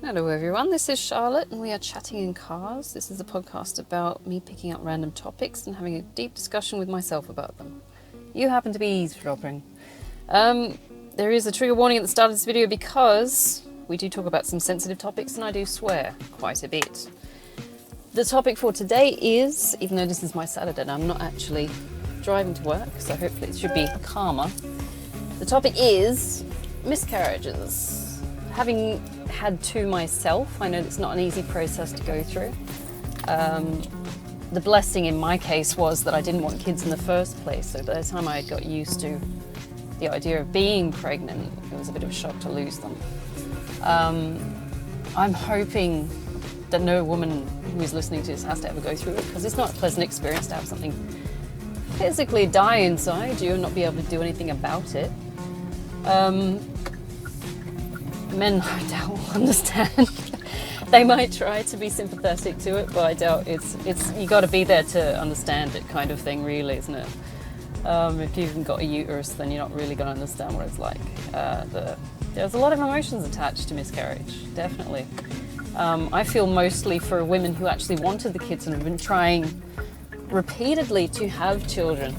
Hello everyone, this is Charlotte and we are chatting in cars. This is a podcast about me picking up random topics and having a deep discussion with myself about them. You happen to be eavesdropping. There is a trigger warning at the start of this video because we do talk about some sensitive topics and I do swear quite a bit. The topic for today is, even though this is my Saturday and I'm not actually driving to work, so hopefully it should be calmer. The topic is miscarriages. Having had two myself, I know it's not an easy process to go through. The blessing in my case was that I didn't want kids in the first place, so by the time I got used to the idea of being pregnant, it was a bit of a shock to lose them. I'm hoping that no woman who is listening to this has to ever go through it, because it's not a pleasant experience to have something physically die inside you and not be able to do anything about it. Men, I doubt, will understand. They might try to be sympathetic to it, but I doubt it's you got to be there to understand it, kind of thing, really, isn't it? If you haven't got a uterus, then you're not really going to understand what it's like. There's a lot of emotions attached to miscarriage, definitely. I feel mostly for women who actually wanted the kids and have been trying repeatedly to have children,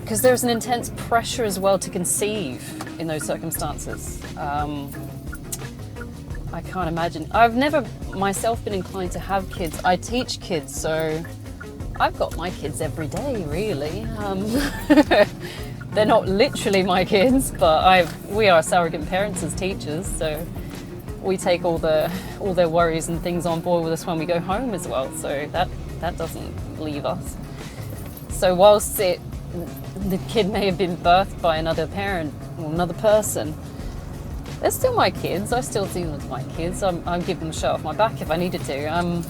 because there's an intense pressure as well to conceive in those circumstances. I can't imagine. I've never myself been inclined to have kids. I teach kids, so I've got my kids every day, really. They're not literally my kids, but we are surrogate parents as teachers, so we take all their worries and things on board with us when we go home as well, so that doesn't leave us. So whilst the kid may have been birthed by another parent or another person, they're still my kids. I still see them as my kids. I'd give them a shot off my back if I needed to.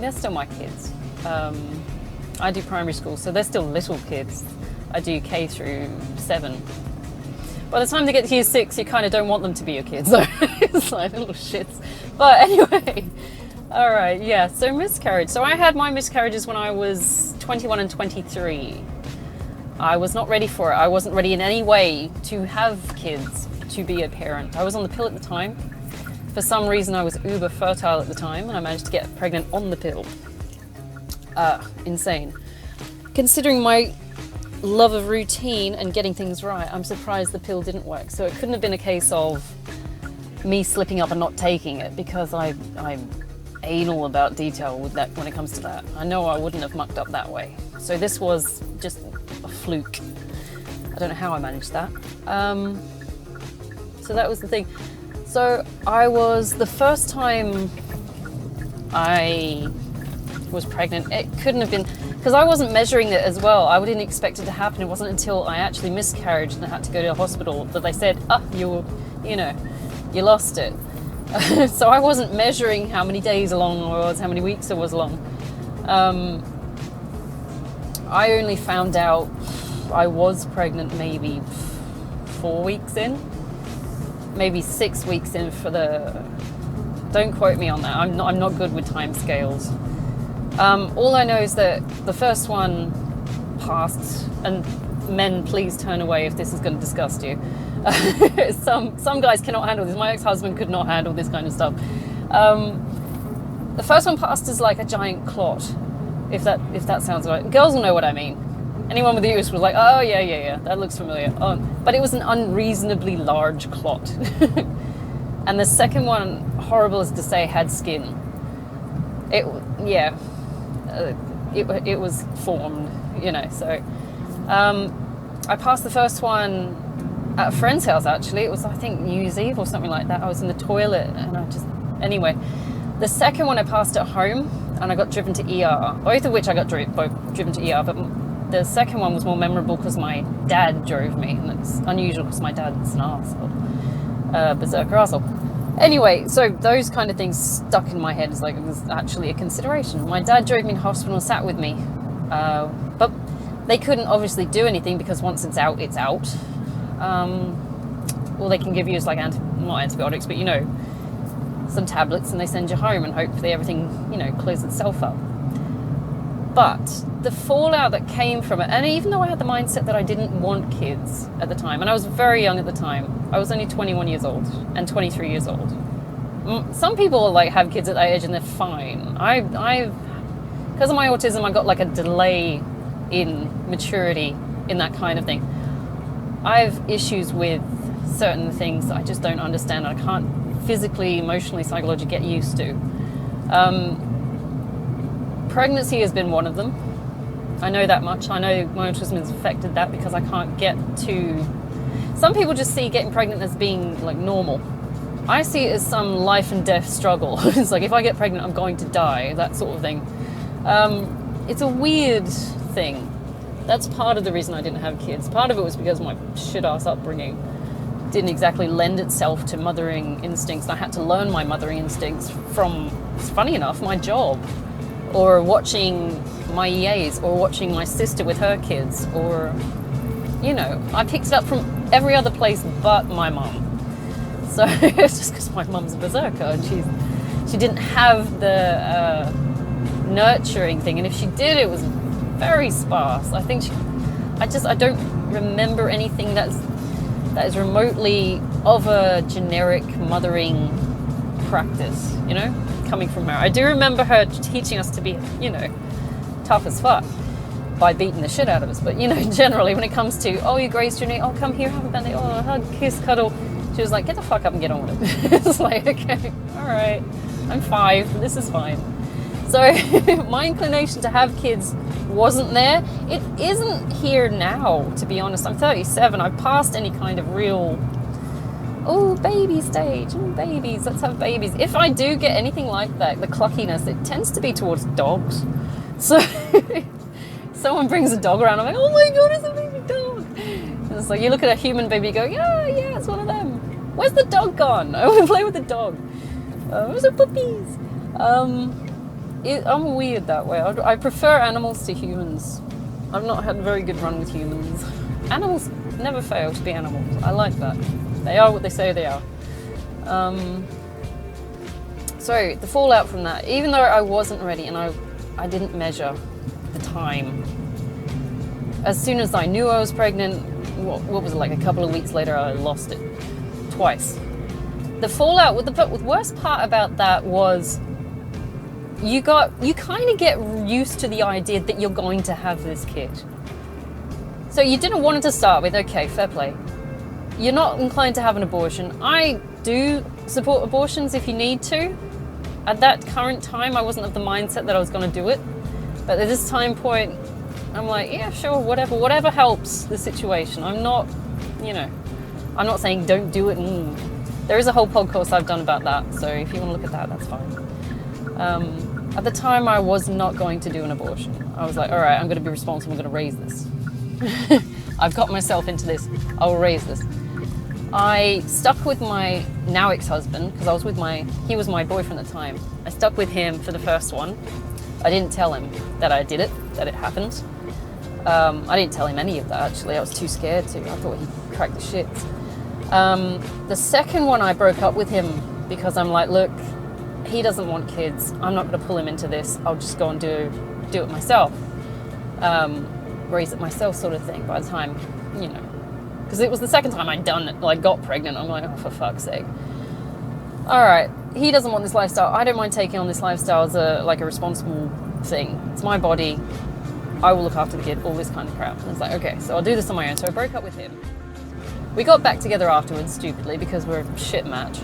They're still my kids. I do primary school, so they're still little kids. I do K through 7. By the time they get to year 6, you kind of don't want them to be your kids. So it's like little shits. But anyway, all right, yeah. So miscarriage. So I had my miscarriages when I was 21 and 23. I was not ready for it. I wasn't ready in any way to have kids, to be a parent. I was on the pill at the time. For some reason, I was uber fertile at the time, and I managed to get pregnant on the pill. Insane. Considering my love of routine and getting things right, I'm surprised the pill didn't work. So it couldn't have been a case of me slipping up and not taking it, because I'm anal about detail with that when it comes to that. I know I wouldn't have mucked up that way. So this was just a fluke. I don't know how I managed that. So that was the thing. So the first time I was pregnant, it couldn't have been, because I wasn't measuring it as well. I didn't expect it to happen. It wasn't until I actually miscarried and I had to go to the hospital that they said, you lost it. So I wasn't measuring how many days along I was, how many weeks I was along. I only found out I was pregnant maybe 4 weeks in, maybe 6 weeks in don't quote me on that. I'm not good with time scales. All I know is that the first one passed, and men, please turn away if this is going to disgust you. Some guys cannot handle this. My ex-husband could not handle this kind of stuff. The first one passed as like a giant clot, if that sounds right. Girls will know what I mean. Anyone with the uterus was like, oh yeah, that looks familiar. But it was an unreasonably large clot. And the second one, horrible as to say, had skin. It was formed, so I passed the first one at a friend's house, actually. It was, I think, New Year's Eve or something like that. I was in the toilet and anyway. The second one I passed at home and I got driven to ER, both of which I got driven to ER, but the second one was more memorable because my dad drove me, and it's unusual because my dad's an arsehole, berserker arsehole. Anyway, so those kind of things stuck in my head as like it was actually a consideration. My dad drove me to hospital and sat with me, but they couldn't obviously do anything because once it's out, it's out. All they can give you is like not antibiotics, but some tablets, and they send you home and hopefully everything clears itself up. But the fallout that came from it, and even though I had the mindset that I didn't want kids at the time, and I was very young at the time, I was only 21 years old and 23 years old. Some people like have kids at that age and they're fine. I've because of my autism, I got like a delay in maturity in that kind of thing. I have issues with certain things that I just don't understand. I can't physically, emotionally, psychologically get used to. Pregnancy has been one of them. I know that much. I know my autism has affected that because I can't get to... Some people just see getting pregnant as being like normal. I see it as some life and death struggle. It's like, if I get pregnant, I'm going to die, that sort of thing. It's a weird thing. That's part of the reason I didn't have kids. Part of it was because my shit-ass upbringing didn't exactly lend itself to mothering instincts. I had to learn my mothering instincts from, funny enough, my job, or watching my EAs, or watching my sister with her kids, or, you know, I picked it up from every other place but my mum. So it's just because my mum's a berserker and she didn't have the nurturing thing, and if she did, it was very sparse. I think I don't remember anything that is remotely of a generic mothering practice, you know, coming from her. I do remember her teaching us to be, you know, tough as fuck by beating the shit out of us, but, you know, generally when it comes to, oh, you grazed your knee, oh, come here, have a band-aid, oh, hug, kiss, cuddle, she was like, get the fuck up and get on with it. It's like, okay, all right, I'm 5, this is fine. So my inclination to have kids wasn't there. It isn't here now, to be honest. I'm 37. I've passed any kind of real, oh, baby stage, oh, babies, let's have babies. If I do get anything like that, the cluckiness, it tends to be towards dogs. So someone brings a dog around, I'm like, oh my God, it's a baby dog. And it's like, you look at a human baby, you go, yeah, it's one of them. Where's the dog gone? I want to play with the dog. Where's the puppies? I'm weird that way. I prefer animals to humans. I've not had a very good run with humans. Animals never fail to be animals. I like that. They are what they say they are. So the fallout from that, even though I wasn't ready and I didn't measure the time, as soon as I knew I was pregnant, what was it, like a couple of weeks later, I lost it twice. The fallout, the worst part about that was you kind of get used to the idea that you're going to have this kid. So you didn't want it to start with, okay, fair play. You're not inclined to have an abortion. I do support abortions if you need to. At that current time, I wasn't of the mindset that I was going to do it. But at this time point, I'm like, yeah, sure, whatever helps the situation. I'm not, you know, I'm not saying don't do it. There is a whole podcast I've done about that. So if you want to look at that, that's fine. At the time, I was not going to do an abortion. I was like, all right, I'm going to be responsible. I'm going to raise this. I've got myself into this. I will raise this. I stuck with my now ex-husband because he was my boyfriend at the time. I stuck with him for the first one. I didn't tell him that I did it, that it happened. I didn't tell him any of that, actually. I was too scared to. I thought he'd crack the shit. The second one, I broke up with him because I'm like, look, he doesn't want kids. I'm not going to pull him into this. I'll just go and do it myself. Raise it myself sort of thing by the time, you know. Because it was the second time I'd done it, like got pregnant. I'm like, oh, for fuck's sake. All right, he doesn't want this lifestyle. I don't mind taking on this lifestyle as a responsible thing. It's my body. I will look after the kid, all this kind of crap. And it's like, okay, so I'll do this on my own. So I broke up with him. We got back together afterwards, stupidly, because we're a shit match.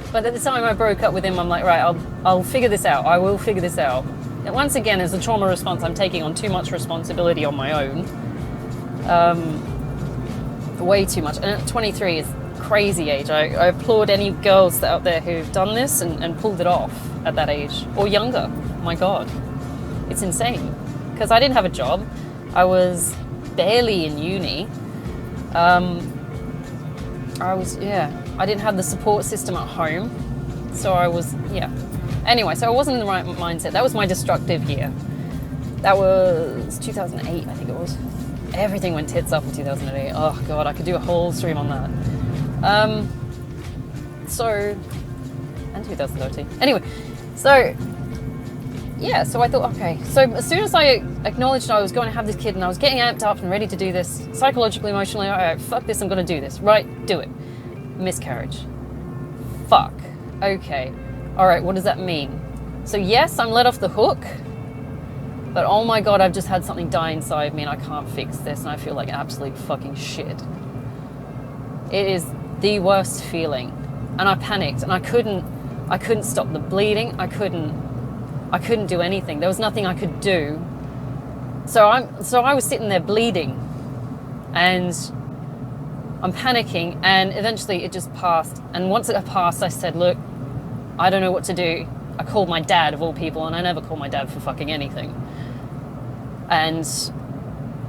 But at the time I broke up with him, I'm like, right, I'll figure this out. I will figure this out. And once again, as a trauma response, I'm taking on too much responsibility on my own. Way too much. And at 23 is a crazy age. I applaud any girls out there who've done this and pulled it off at that age. Or younger. My God. It's insane. Because I didn't have a job. I was barely in uni. I didn't have the support system at home. So I was, Anyway, so I wasn't in the right mindset. That was my destructive year. That was 2008, I think it was. Everything went tits up in 2008. Oh God, I could do a whole stream on that. And 2013. Anyway, so I thought, okay. So as soon as I acknowledged I was going to have this kid and I was getting amped up and ready to do this, psychologically, emotionally, all right, fuck this, I'm going to do this. Right, do it. Miscarriage. fuck, okay, all right, what does that mean? So yes, I'm let off the hook, but oh my God, I've just had something die inside me and I can't fix this and I feel like absolute fucking shit. It is the worst feeling. And I panicked and I couldn't stop the bleeding. I couldn't do anything. There was nothing I could do. So I was sitting there bleeding and I'm panicking, and eventually it just passed. And once it passed, I said, look, I don't know what to do. I called my dad, of all people, and I never call my dad for fucking anything. And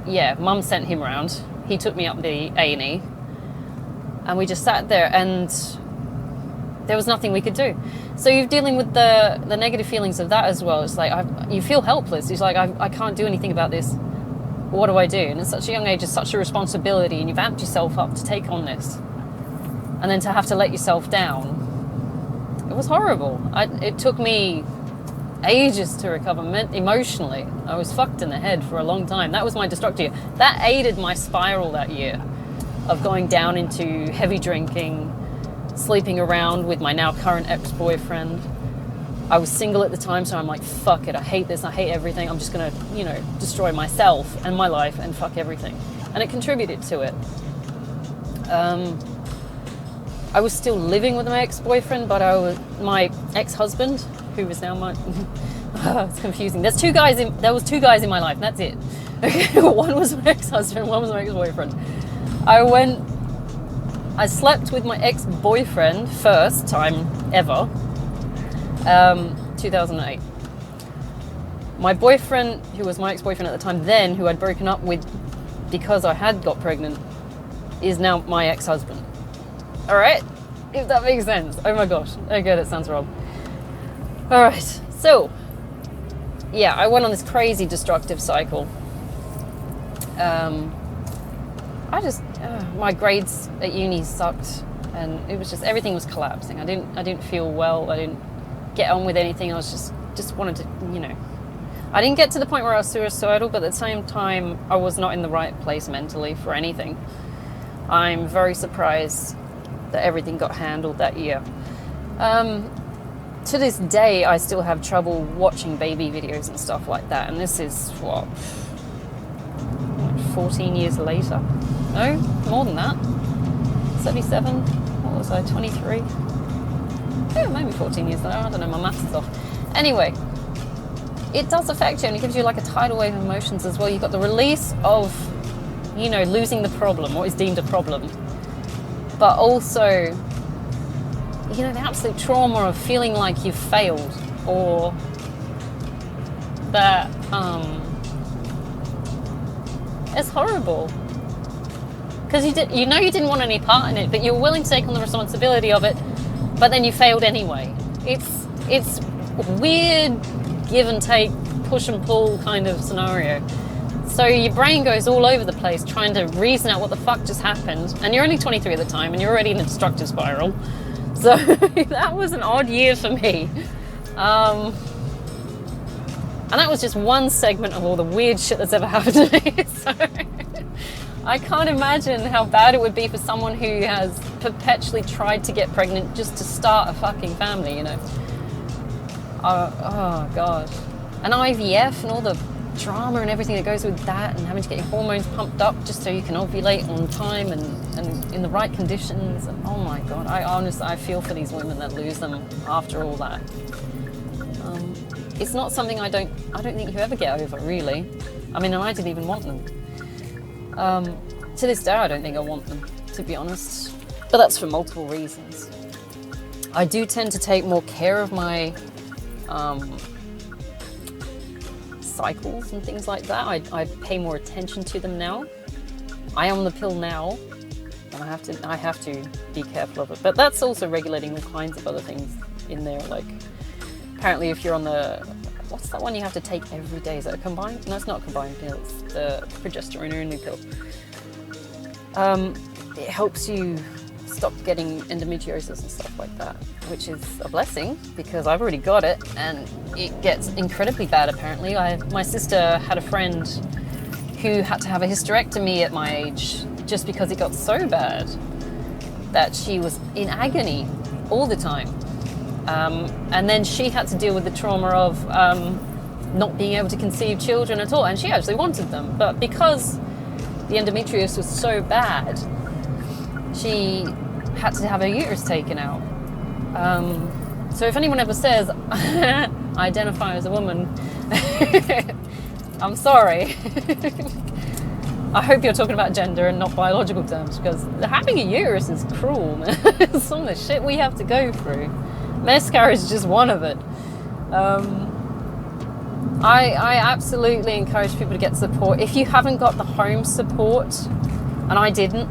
yeah, Mum sent him round. He took me up the A&E and we just sat there and there was nothing we could do. So you're dealing with the negative feelings of that as well. It's like, you feel helpless. It's like, I can't do anything about this. What do I do? And at such a young age, it's such a responsibility, and you've amped yourself up to take on this. And then to have to let yourself down, it was horrible. It took me ages to recover emotionally. I was fucked in the head for a long time. That was my destructive year. That aided my spiral that year of going down into heavy drinking, sleeping around with my now current ex-boyfriend. I was single at the time, so I'm like, fuck it, I hate this, I hate everything. I'm just gonna, destroy myself and my life and fuck everything. And it contributed to it. I was still living with my ex-boyfriend, but my ex-husband, who was now my, it's confusing. There was two guys in my life, that's it. Okay, one was my ex-husband, one was my ex-boyfriend. I slept with my ex-boyfriend, first time ever, 2008. My boyfriend, who was my ex-boyfriend at the time then, who I'd broken up with because I had got pregnant, is now my ex-husband. All right, if that makes sense. Oh my gosh, okay, that sounds wrong. All right, so yeah, I went on this crazy destructive cycle. My grades at uni sucked, and it was just, everything was collapsing. I didn't feel well. I didn't get on with anything. I was just wanted to, I didn't get to the point where I was suicidal, but at the same time, I was not in the right place mentally for anything. I'm very surprised that everything got handled that year. To this day, I still have trouble watching baby videos and stuff like that, and this is, 14 years later? No, more than that. 77, what was I, 23? Yeah, maybe 14 years later, I don't know, my maths is off. Anyway, it does affect you, and it gives you like a tidal wave of emotions as well. You've got the release of, losing the problem, what is deemed a problem, but also, the absolute trauma of feeling like you've failed, or that, it's horrible. Because you didn't want any part in it, but you were willing to take on the responsibility of it, but then you failed anyway. It's weird give and take, push and pull kind of scenario. So your brain goes all over the place trying to reason out what the fuck just happened, and you're only 23 at the time, and you're already in a destructive spiral. So that was an odd year for me. And that was just one segment of all the weird shit that's ever happened to me. So I can't imagine how bad it would be for someone who has perpetually tried to get pregnant just to start a fucking family, Oh God. And IVF and all the drama and everything that goes with that, and having to get your hormones pumped up just so you can ovulate on time and in the right conditions. And oh my God, I feel for these women that lose them after all that. It's not something I don't think you ever get over, really. I mean, and I didn't even want them. To this day, I don't think I want them, to be honest. But that's for multiple reasons. I do tend to take more care of my cycles and things like that. I pay more attention to them now. I am on the pill now, and I have to be careful of it. But that's also regulating all kinds of other things in there, like apparently if you're on what's that one you have to take every day? Is that a combined? No, it's not a combined pill. It's the progesterone only pill. It helps you stop getting endometriosis and stuff like that, which is a blessing because I've already got it, and it gets incredibly bad apparently. My sister had a friend who had to have a hysterectomy at my age just because it got so bad that she was in agony all the time. And then she had to deal with the trauma of not being able to conceive children at all, and she actually wanted them, but because the endometriosis was so bad, she had to have her uterus taken out. So if anyone ever says, I identify as a woman, I'm sorry. I hope you're talking about gender and not biological terms, because having a uterus is cruel, man. Some of the shit we have to go through. Miscarriage is just one of it. I absolutely encourage people to get support. If you haven't got the home support, and I didn't,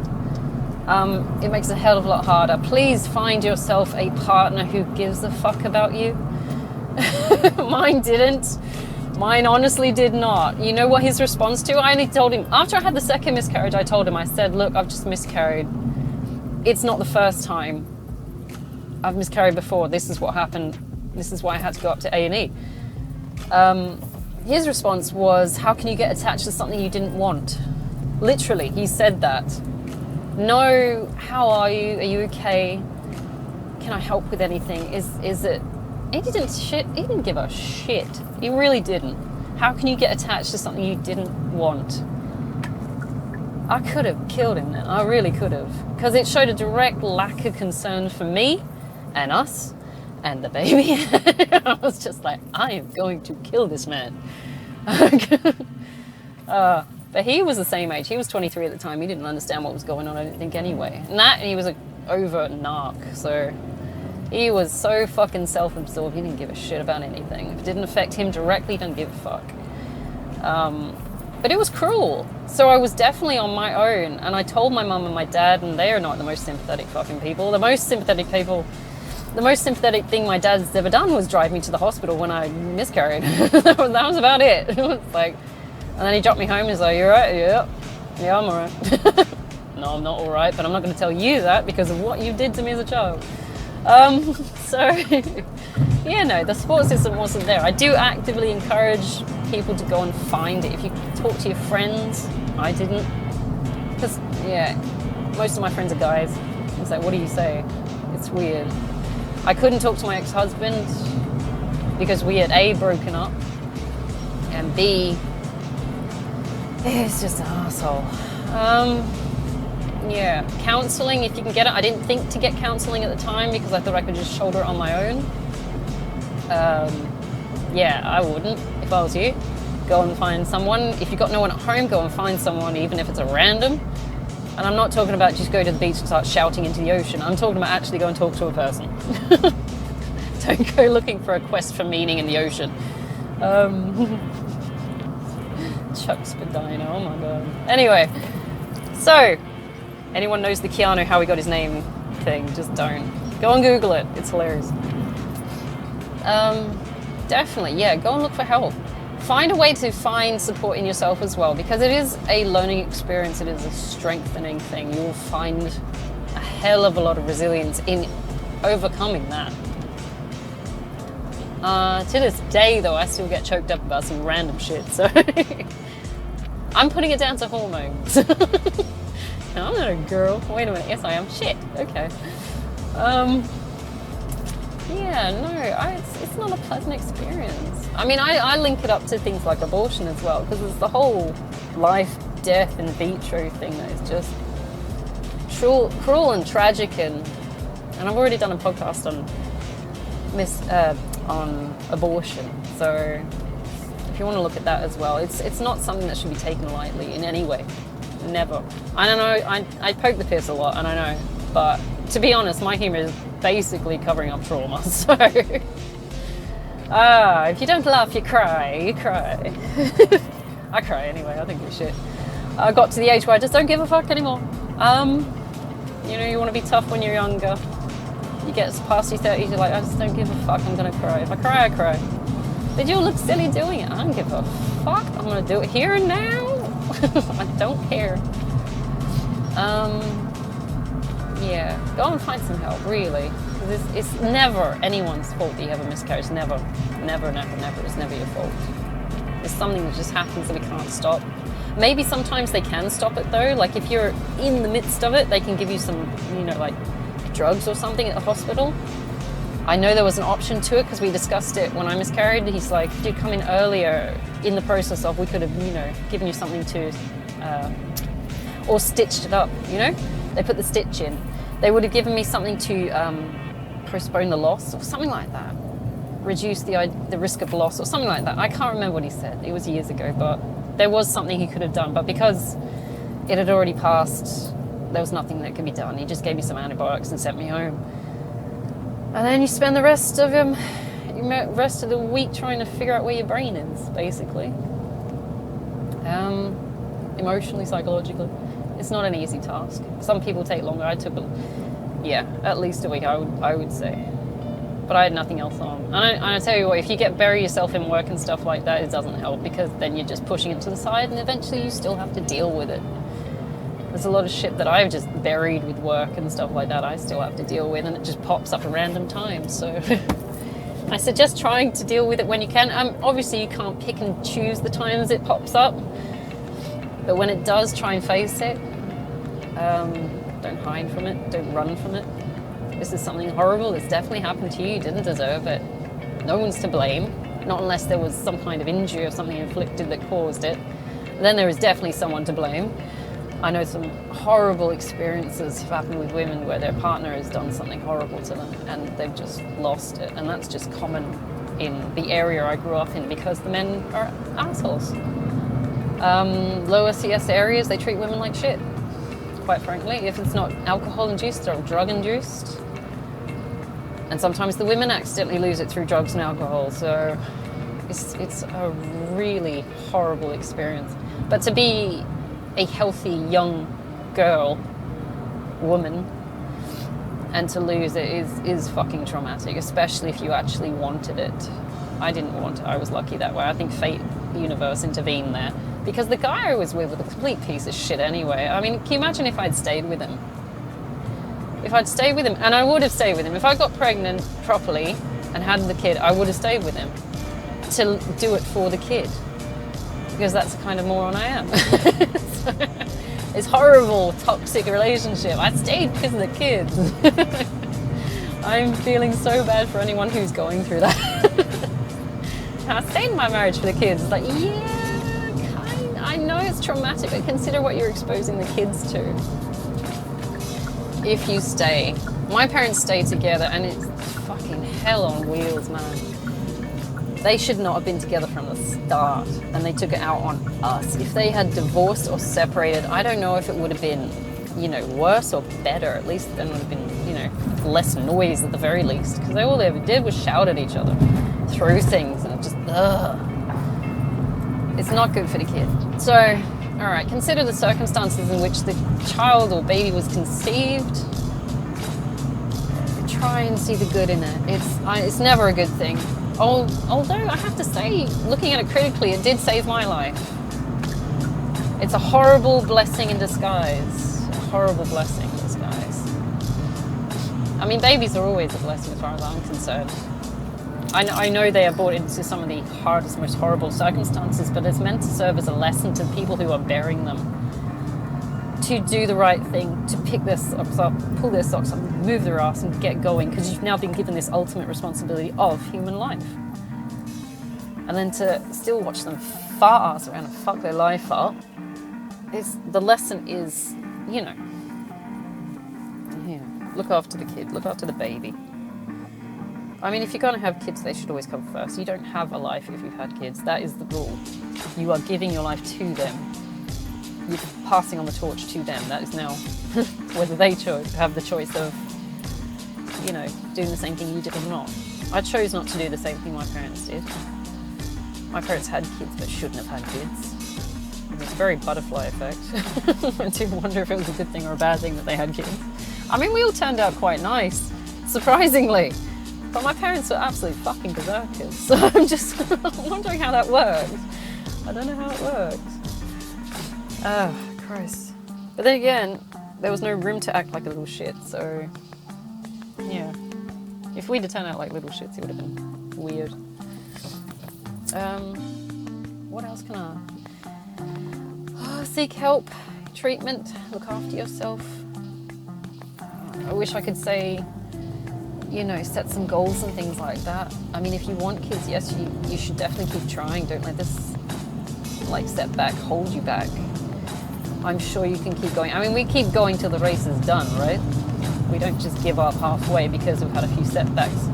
it makes it a hell of a lot harder. Please find yourself a partner who gives a fuck about you. Mine didn't. Mine honestly did not. You know what his response to? I only told him, after I had the second miscarriage, I told him, I said, look, I've just miscarried. It's not the first time. I've miscarried before. This is what happened. This is why I had to go up to A&E. His response was, how can you get attached to something you didn't want? Literally, he said that. No, how are you? Are you okay? Can I help with anything? Is it... He didn't give a shit. He really didn't. How can you get attached to something you didn't want? I could have killed him then. I really could have. Because it showed a direct lack of concern for me and us and the baby. I was just like, I am going to kill this man. But he was the same age. He was 23 at the time. He didn't understand what was going on, I didn't think, anyway. And he was an overt narc. So he was so fucking self-absorbed. He didn't give a shit about anything. If it didn't affect him directly, he didn't give a fuck. But it was cruel. So I was definitely on my own. And I told my mum and my dad, and they are not the most sympathetic fucking people. The most sympathetic thing my dad's ever done was drive me to the hospital when I miscarried. That was about it. It was like, and then he dropped me home. He's like, you alright? Yeah, I'm alright. No, I'm not alright, but I'm not going to tell you that because of what you did to me as a child. So, yeah, no, the support system wasn't there. I do actively encourage people to go and find it. If you talk to your friends, I didn't. Because, yeah, most of my friends are guys. It's like, what do you say? It's weird. I couldn't talk to my ex-husband because we had A, broken up, and B, he's just an asshole. Yeah, counselling, if you can get it. I didn't think to get counselling at the time because I thought I could just shoulder it on my own. Yeah, I wouldn't if I was you. Go and find someone. If you've got no one at home, go and find someone, even if it's a random. And I'm not talking about just go to the beach and start shouting into the ocean. I'm talking about actually go and talk to a person. Don't go looking for a quest for meaning in the ocean. Chuck Spadina, oh my god. Anyway, so anyone knows the Keanu how he got his name thing, just don't. Go and Google it, it's hilarious. Definitely, yeah, go and look for help. Find a way to find support in yourself as well, because it is a learning experience, it is a strengthening thing. You will find a hell of a lot of resilience in overcoming that. To this day though, I still get choked up about some random shit, so I'm putting it down to hormones. No, I'm not a girl. Wait a minute, yes I am. Shit, okay. Yeah, no, it's not a pleasant experience. I mean, I link it up to things like abortion as well, because it's the whole life, death, in vitro thing that is just cruel and tragic, and I've already done a podcast on abortion, so if you want to look at that as well, it's not something that should be taken lightly in any way. Never. I don't know, I poke the piss a lot, and I know, but to be honest, my humour is basically covering up trauma, so if you don't laugh, you cry. I cry anyway, I think it's shit. I got to the age where I just don't give a fuck anymore. You know, you want to be tough when you're younger. You get past your 30s, you're like, I just don't give a fuck, I'm gonna cry. If I cry, I cry. But you'll look silly doing it. I don't give a fuck, I'm gonna do it here and now. I don't care. Yeah, go and find some help, really. It's never anyone's fault that you have a miscarriage. Never. It's never your fault. It's something that just happens that we can't stop. Maybe sometimes they can stop it though. Like if you're in the midst of it, they can give you some, you know, like drugs or something at the hospital. I know there was an option to it because we discussed it when I miscarried. He's like, if you'd come in earlier in the process of, we could have, you know, given you something to, or stitched it up, you know? They put the stitch in. They would have given me something to postpone the loss or something like that. Reduce the risk of loss or something like that. I can't remember what he said. It was years ago, but there was something he could have done. But because it had already passed, there was nothing that could be done. He just gave me some antibiotics and sent me home. And then you spend the rest of the week trying to figure out where your brain is, basically. Emotionally, psychologically. It's not an easy task. Some people take longer. I took, at least a week, I would say. But I had nothing else on. And I tell you what, if you bury yourself in work and stuff like that, it doesn't help, because then you're just pushing it to the side and eventually you still have to deal with it. There's a lot of shit that I've just buried with work and stuff like that I still have to deal with, and it just pops up at random times. So I suggest trying to deal with it when you can. Obviously you can't pick and choose the times it pops up, but when it does, try and face it. Don't hide from it, don't run from it. This is something horrible that's definitely happened to you. You didn't deserve it. No one's to blame, not unless there was some kind of injury or something inflicted that caused it. Then there is definitely someone to blame. I know some horrible experiences have happened with women where their partner has done something horrible to them and they've just lost it. And that's just common in the area I grew up in, because the men are assholes. Lower CS areas, they treat women like shit, quite frankly. If it's not alcohol-induced or drug-induced. And sometimes the women accidentally lose it through drugs and alcohol. So it's a really horrible experience. But to be a healthy young woman, and to lose it is fucking traumatic, especially if you actually wanted it. I didn't want it. I was lucky that way. I think fate, the universe, intervened there, because the guy I was with was a complete piece of shit anyway. I mean, can you imagine if I'd stayed with him? If I'd stayed with him, and I would have stayed with him. If I got pregnant properly and had the kid, I would have stayed with him to do it for the kid, because that's the kind of moron I am. It's horrible, toxic relationship. I stayed because of the kids. I'm feeling so bad for anyone who's going through that. I stayed in my marriage for the kids. It's like, I know it's traumatic, but consider what you're exposing the kids to. If you stay. My parents stay together, and it's fucking hell on wheels, man. They should not have been together from the start, and they took it out on us. If they had divorced or separated, I don't know if it would have been, worse or better. At least then would have been, less noise at the very least, because all they ever did was shout at each other through things, and just, it's not good for the kid. So, all right, consider the circumstances in which the child or baby was conceived. Try and see the good in it. It's never a good thing. Although I have to say, looking at it critically, it did save my life. It's a horrible blessing in disguise. A horrible blessing in disguise. I mean, babies are always a blessing as far as I'm concerned. I know they are brought into some of the hardest, most horrible circumstances, but it's meant to serve as a lesson to people who are bearing them, to do the right thing, to pick their socks up, pull their socks up, move their ass and get going, because you've now been given this ultimate responsibility of human life. And then to still watch them fart ass around and fuck their life up, the lesson is, look after the kid, look after the baby. I mean, if you're going to have kids, they should always come first. You don't have a life if you've had kids. That is the rule. You are giving your life to them. You're passing on the torch to them. That is now whether they have the choice of, doing the same thing you did or not. I chose not to do the same thing my parents did. My parents had kids but shouldn't have had kids. It was a very butterfly effect. I do wonder if it was a good thing or a bad thing that they had kids. I mean, we all turned out quite nice, surprisingly. But my parents were absolute fucking berserkers. So I'm just wondering how that works. I don't know how it works. Oh, Christ. But then again, there was no room to act like a little shit, so yeah. If we'd have turned out like little shits, it would have been weird. What else can I... seek help, treatment, look after yourself. I wish I could say, you know, set some goals and things like that. I mean, if you want kids, yes, you should definitely keep trying. Don't let this like setback hold you back. I'm sure you can keep going. I mean, we keep going till the race is done, right? We don't just give up halfway because we've had a few setbacks.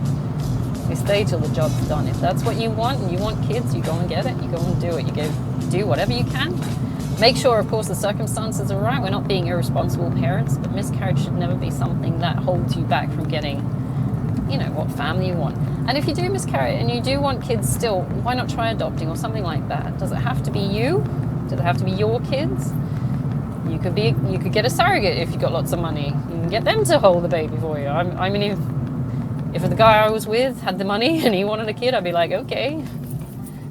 We stay till the job's done. If that's what you want and you want kids, you go and get it. You go and do it. You go do whatever you can. Make sure, of course, the circumstances are right. We're not being irresponsible parents, but miscarriage should never be something that holds you back from getting, you know, what family you want. And if you do miscarry and you do want kids still, why not try adopting or something like that? Does it have to be you? Does it have to be your kids? You could get a surrogate if you got lots of money. You can get them to hold the baby for you. I mean, if the guy I was with had the money and he wanted a kid, I'd be like, okay,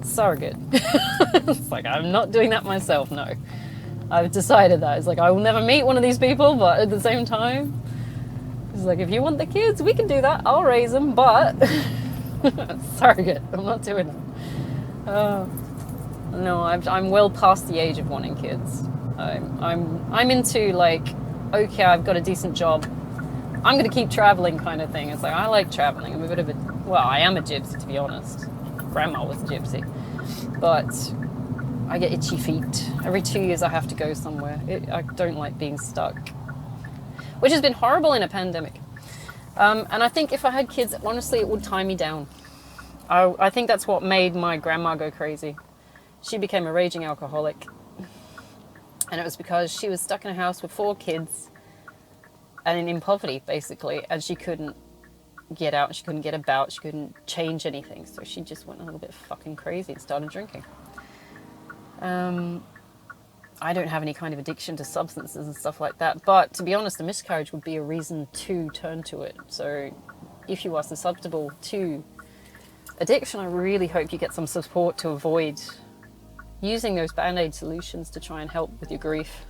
surrogate. It's like, I'm not doing that myself, no. I've decided that. It's like, I will never meet one of these people, but at the same time, it's like, if you want the kids, we can do that. I'll raise them, but surrogate, I'm not doing that. No, I'm well past the age of wanting kids. I'm into like, okay, I've got a decent job, I'm going to keep traveling kind of thing. It's like, I like traveling. I'm a bit of a, well, I am a gypsy, to be honest. Grandma was a gypsy. But I get itchy feet. Every 2 years I have to go somewhere. I don't like being stuck, which has been horrible in a pandemic. And I think if I had kids, honestly, it would tie me down. I think that's what made my grandma go crazy. She became a raging alcoholic. And it was because she was stuck in a house with 4 kids and in poverty, basically, and she couldn't get out, she couldn't get about, she couldn't change anything, so she just went a little bit fucking crazy and started drinking. I don't have any kind of addiction to substances and stuff like that, but to be honest, a miscarriage would be a reason to turn to it. So if you are susceptible to addiction, I really hope you get some support to avoid using those band-aid solutions to try and help with your grief.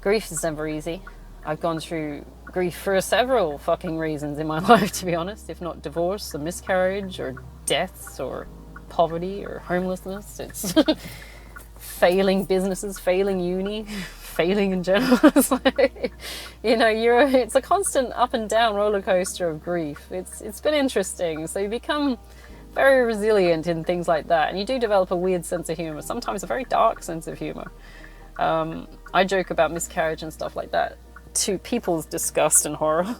Grief is never easy. I've gone through grief for several fucking reasons in my life, to be honest, if not divorce, or miscarriage, or deaths, or poverty, or homelessness. It's failing businesses, failing uni, failing in general. It's like, you know, it's a constant up and down roller coaster of grief. It's been interesting. So you become very resilient in things like that, and you do develop a weird sense of humor, sometimes a very dark sense of humor. I joke about miscarriage and stuff like that to people's disgust and horror,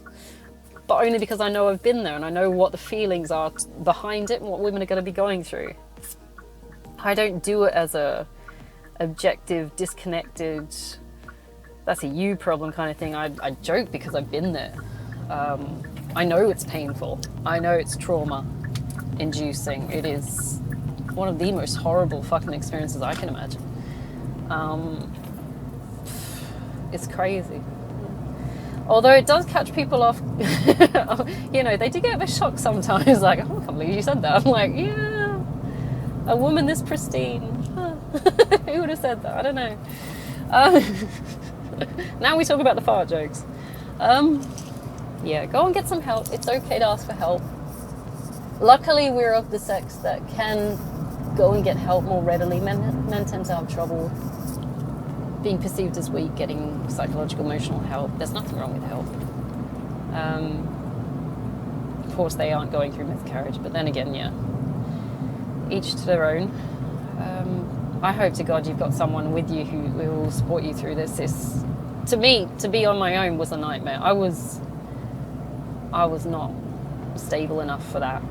but only because I know I've been there and I know what the feelings are behind it and what women are going to be going through. I don't do it as a objective, disconnected, that's a you problem kind of thing. I joke because I've been there. I know it's painful. I know it's trauma inducing. It is one of the most horrible fucking experiences I can imagine. It's crazy. Although it does catch people off, you know, they do get a bit shocked sometimes, like, oh, I can't believe you said that. I'm like, yeah, a woman this pristine. Huh. Who would have said that? I don't know. Now we talk about the fart jokes. Yeah, go and get some help. It's okay to ask for help. Luckily, we're of the sex that can go and get help more readily. Men tend to have trouble being perceived as weak, getting psychological, emotional help. There's nothing wrong with help. Of course, they aren't going through miscarriage, but then again, yeah, each to their own. I hope to God you've got someone with you who will support you through this. To me, to be on my own was a nightmare. I was not stable enough for that,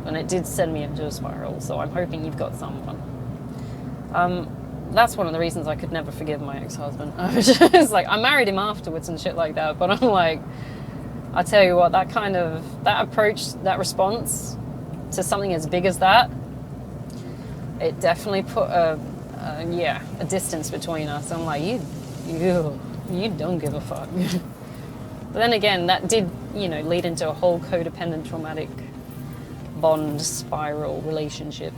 and it did send me into a spiral. So I'm hoping you've got someone. That's one of the reasons I could never forgive my ex-husband. It's like, I married him afterwards and shit like that, but I'm like, I tell you what, that approach, that response to something as big as that, it definitely put a distance between us. I'm like, you don't give a fuck. But then again, that did, you know, lead into a whole codependent traumatic bond spiral relationship.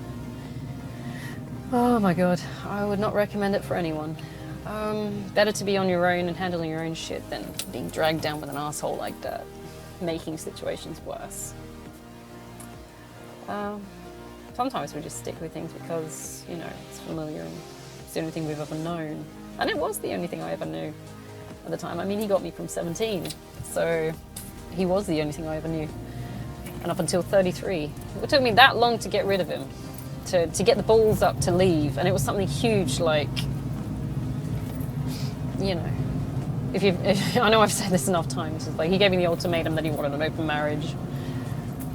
Oh my God, I would not recommend it for anyone. Better to be on your own and handling your own shit than being dragged down with an asshole like that, making situations worse. Sometimes we just stick with things because, you know, it's familiar and it's the only thing we've ever known. And it was the only thing I ever knew. at the time. I mean, he got me from 17, so he was the only thing I ever knew. And up until 33. It took me that long to get rid of him, to get the balls up to leave. And it was something huge, like, you know, I know I've said this enough times, it's like he gave me the ultimatum that he wanted an open marriage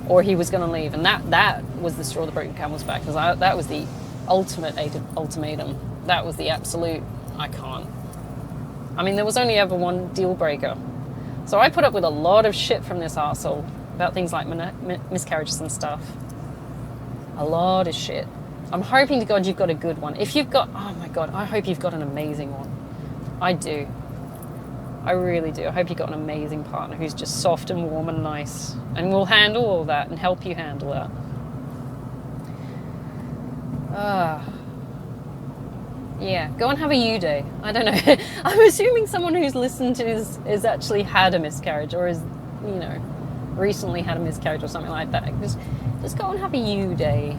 or he was going to leave. And that was the straw that broke the camel's back, because that was the ultimate ultimatum. That was the absolute, I can't. I mean, there was only ever one deal breaker. So I put up with a lot of shit from this arsehole about things like miscarriages and stuff. A lot of shit. I'm hoping to God you've got a good one. If you've got, oh my God, I hope you've got an amazing one. I do. I really do. I hope you've got an amazing partner who's just soft and warm and nice and will handle all that and help you handle that. Yeah, go and have a you day. I don't know. I'm assuming someone who's listened to this has actually had a miscarriage or is, you know, recently had a miscarriage or something like that. Just go and have a you day.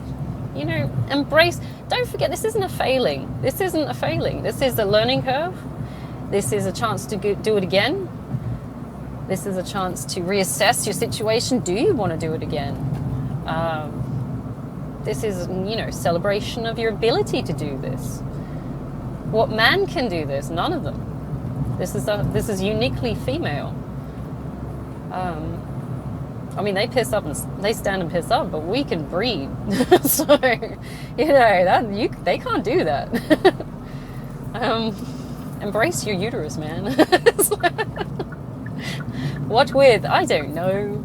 You know, embrace. Don't forget, this isn't a failing. This isn't a failing. This is a learning curve. This is a chance to do it again. This is a chance to reassess your situation. Do you want to do it again? This is, you know, celebration of your ability to do this. What man can do this? None of them. This is uniquely female. I mean, they piss up and they stand and piss up, but we can breathe. So, you know, they can't do that. Embrace your uterus, man. What with? I don't know.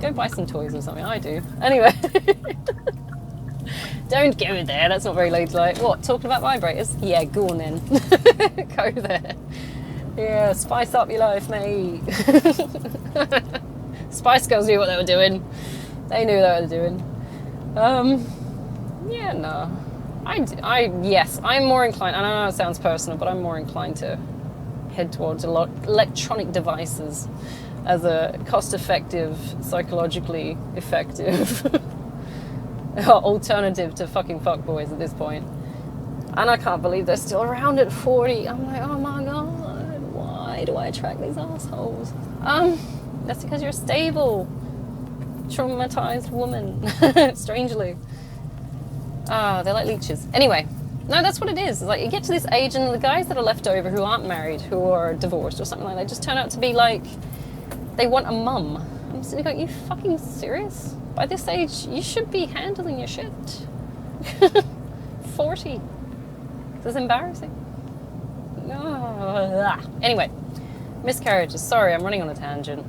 Go buy some toys or something. I do. Anyway. Don't go there. That's not very ladylike. What? Talking about vibrators? Yeah, go on then. Go there. Yeah, spice up your life, mate. Spice Girls knew what they were doing. They knew what they were doing. Yeah, no. Yes, I'm more inclined, and I know it sounds personal, but I'm more inclined to head towards electronic devices as a cost-effective, psychologically effective alternative to fucking fuckboys at this point. And I can't believe they're still around at 40. I'm like, oh my God, why do I attract these assholes? That's because you're a stable, traumatized woman, strangely. They're like leeches. Anyway, no, that's what it is. It's like you get to this age and the guys that are left over who aren't married, who are divorced or something like that, just turn out to be like, they want a mum. I'm sitting like, you fucking serious? By this age, you should be handling your shit. 40. This is embarrassing. Anyway, miscarriages. Sorry, I'm running on a tangent.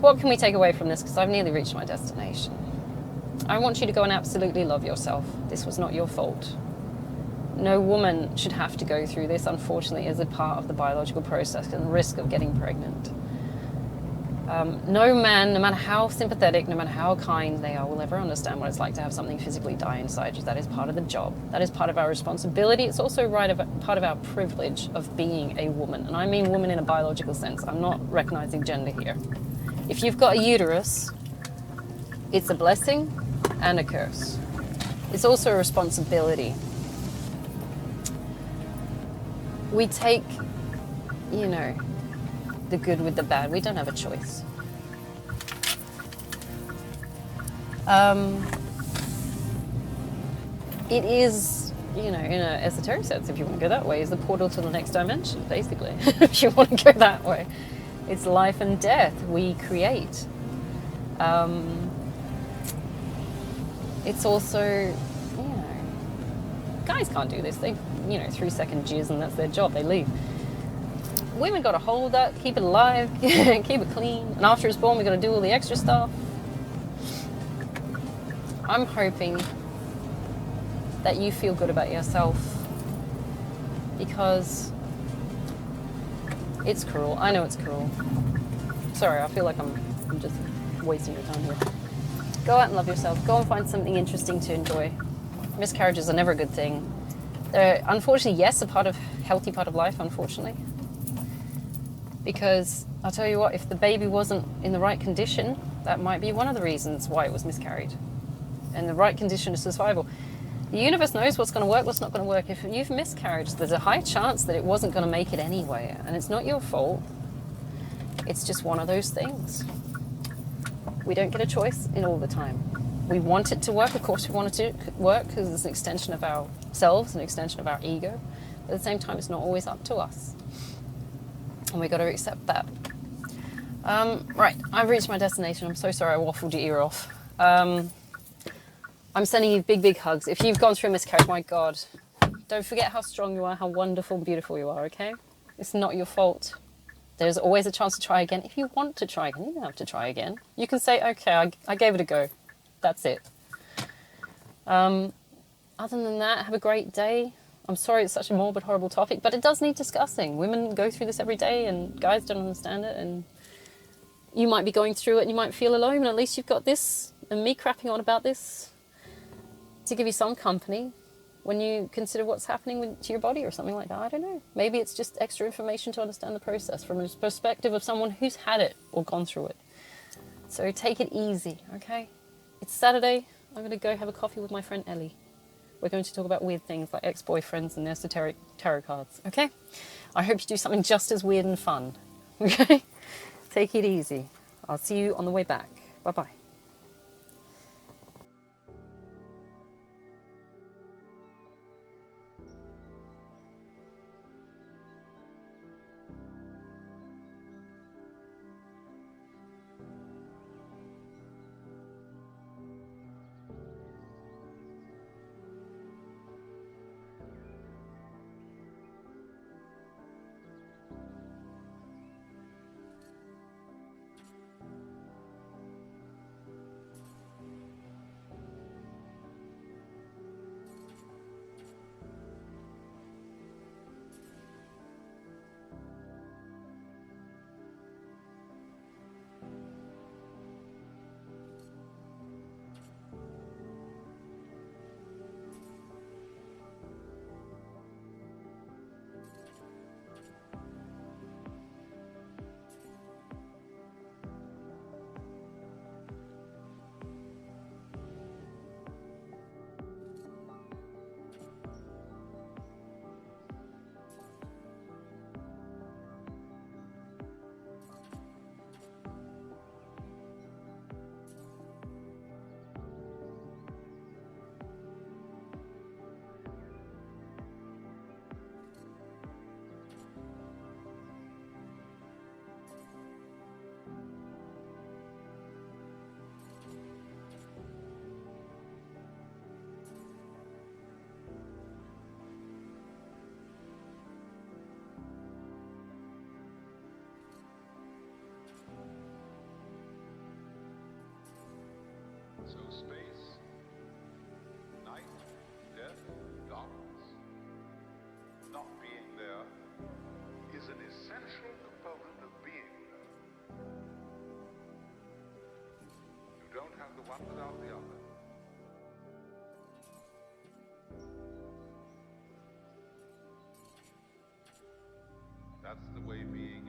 What can we take away from this? Because I've nearly reached my destination. I want you to go and absolutely love yourself. This was not your fault. No woman should have to go through this, unfortunately, as a part of the biological process and the risk of getting pregnant. No man, no matter how sympathetic, no matter how kind they are, will ever understand what it's like to have something physically die inside you. That is part of the job. That is part of our responsibility. It's also part of our privilege of being a woman. And I mean woman in a biological sense. I'm not recognizing gender here. If you've got a uterus, it's a blessing and a curse. It's also a responsibility. We take, you know, the good with the bad. We don't have a choice. It is, you know, in an esoteric sense, if you want to go that way, is the portal to the next dimension, basically. If you want to go that way. It's life and death we create. It's also, you know, guys can't do this. They, you know, 3-second jizz and that's their job. They leave. Women got to hold that, keep it alive, keep it clean. And after it's born, we got to do all the extra stuff. I'm hoping that you feel good about yourself, because it's cruel. I know it's cruel. Sorry, I feel like I'm just wasting your time here. Go out and love yourself. Go and find something interesting to enjoy. Miscarriages are never a good thing. They're, unfortunately, yes, a healthy part of life, unfortunately. Because I'll tell you what, if the baby wasn't in the right condition, that might be one of the reasons why it was miscarried. And the right condition of survival. The universe knows what's going to work, what's not going to work. If you've miscarried, there's a high chance that it wasn't going to make it anyway, and it's not your fault. It's just one of those things. We don't get a choice in all the time. We want it to work, of course we want it to work, because it's an extension of ourselves, an extension of our ego. But at the same time, it's not always up to us. And we've got to accept that. Right, I've reached my destination. I'm so sorry I waffled your ear off. I'm sending you big, big hugs. If you've gone through a miscarriage, my God, don't forget how strong you are, how wonderful and beautiful you are, okay? It's not your fault. There's always a chance to try again. If you want to try again, you don't have to try again. You can say, okay, I gave it a go. That's it. Other than that, have a great day. I'm sorry it's such a morbid, horrible topic, but it does need discussing. Women go through this every day and guys don't understand it, and you might be going through it and you might feel alone, and at least you've got this and me crapping on about this to give you some company when you consider what's happening to your body or something like that. I don't know. Maybe it's just extra information to understand the process from a perspective of someone who's had it or gone through it. So take it easy, okay? It's Saturday. I'm going to go have a coffee with my friend Ellie. We're going to talk about weird things like ex-boyfriends and esoteric tarot cards, okay? I hope you do something just as weird and fun, okay? Take it easy. I'll see you on the way back. Bye-bye. So space, night, death, darkness, not being there is an essential component of being there. You don't have the one without the other. That's the way being